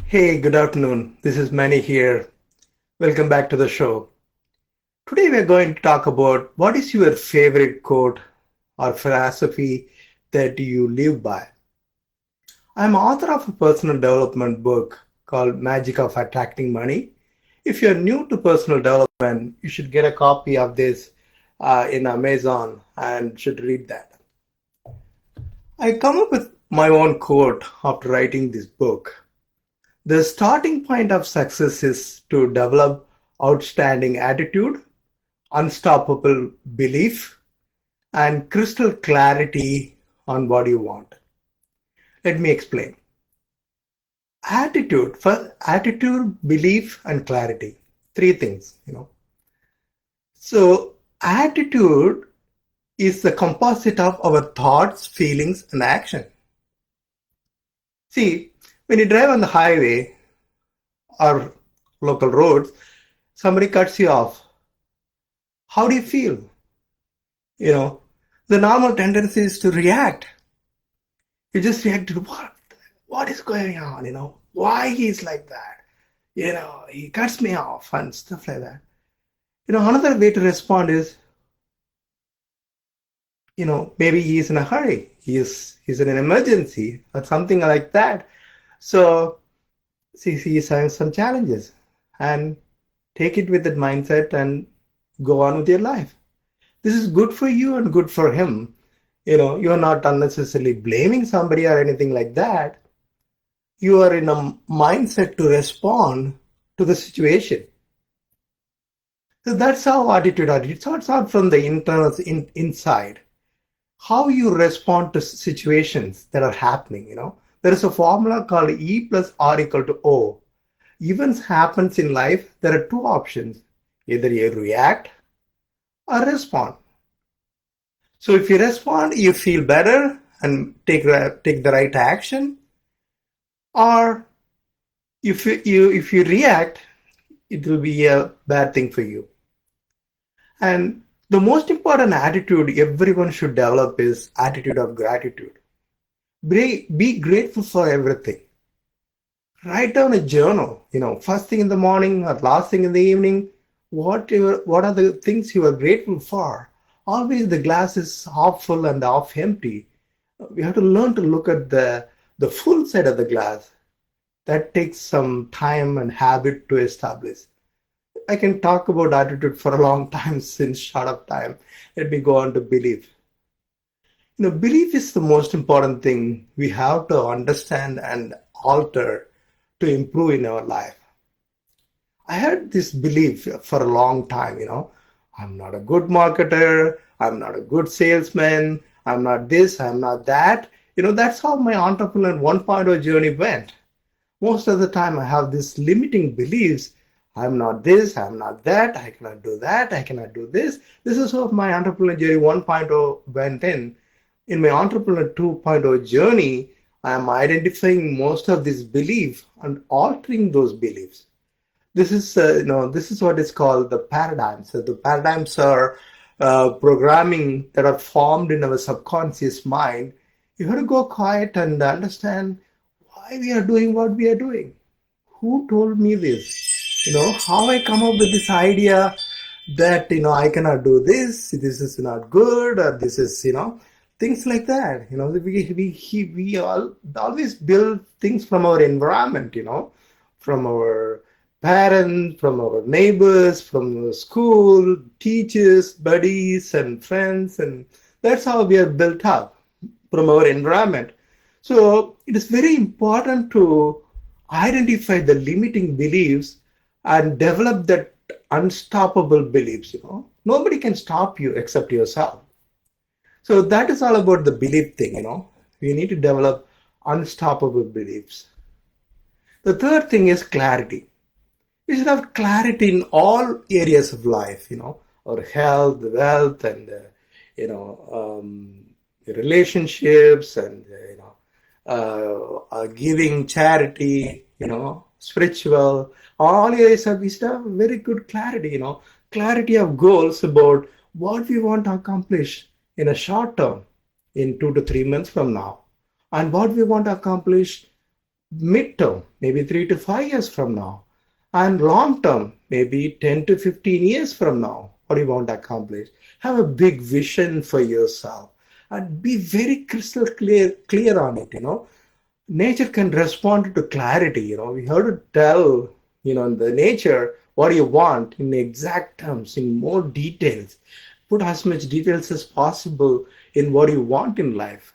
Hey, good afternoon. This is Manny here. Welcome back to the show. Today we're going to talk about what is your favorite quote or philosophy that you live by. I'm author of a personal development book called Magic of Attracting Money. If you're new to personal development, you should get a copy of this in Amazon and should read that. I come up with my own quote after writing this book. The starting point of success is to develop outstanding attitude, unstoppable belief, and crystal clarity on what you want. Let me explain. Attitude, belief, and clarity. Three things. So, attitude is the composite of our thoughts, feelings, and action. See, when you drive on the highway or local roads, somebody cuts you off. How do you feel? You know, the normal tendency is to react. You just react to what is going on, why he's like that. He cuts me off and stuff like that. Another way to respond is, maybe he's in a hurry. He's in an emergency or something like that. So see, he's having some challenges and take it with that mindset and go on with your life. This is good for you and good for him. You're not unnecessarily blaming somebody or anything like that. You are in a mindset to respond to the situation. So that's how attitude are. It starts out from the internal inside. How you respond to situations that are happening. There is a formula called E plus R equal to O. Events happens in life, there are two options. Either you react or respond. So if you respond, you feel better and take the right action. Or if you react, it will be a bad thing for you. And the most important attitude everyone should develop is attitude of gratitude. Be grateful for everything. Write down a journal, first thing in the morning or last thing in the evening, what are the things you are grateful for? Always the glass is half full and half empty. We have to learn to look at the full side of the glass. That takes some time and habit to establish. I can talk about attitude for a long time since short of time. Let me go on to belief. Belief is the most important thing we have to understand and alter to improve in our life. I had this belief for a long time. I'm not a good marketer, I'm not a good salesman, I'm not this, I'm not that. That's how my entrepreneur 1.0 journey went. Most of the time I have these limiting beliefs. I'm not this, I'm not that, I cannot do that, I cannot do this. This is how my entrepreneur journey 1.0 went in. In my entrepreneur 2.0 journey, I am identifying most of these beliefs and altering those beliefs. This is what is called the paradigms. So the paradigms are programming that are formed in our subconscious mind. You have to go quiet and understand why we are doing what we are doing. Who told me this? How I come up with this idea that I cannot do this is not good, or this is things like that. We all always build things from our environment, from our parents, from our neighbors, from the school, teachers, buddies, and friends, and that's how we are built up from our environment. So it is very important to identify the limiting beliefs and develop that unstoppable beliefs. Nobody can stop you except yourself. So that is all about the belief thing. You need to develop unstoppable beliefs. The third thing is clarity. We should have clarity in all areas of life, our health, wealth, and relationships, and giving, charity, spiritual. All areas of we should have very good clarity, clarity of goals about what we want to accomplish in a short term, in 2 to 3 months from now, and what we want to accomplish midterm, maybe 3 to 5 years from now, and long term, maybe 10 to 15 years from now, what do you want to accomplish? Have a big vision for yourself and be very crystal clear on it, nature can respond to clarity. We have to tell, the nature what you want in exact terms, in more details. Put as much details as possible in what you want in life.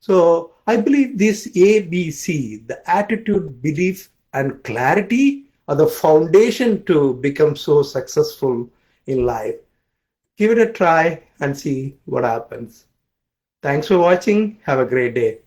So I believe this ABC, the attitude, belief, and clarity are the foundation to become so successful in life. Give it a try and see what happens. Thanks for watching. Have a great day.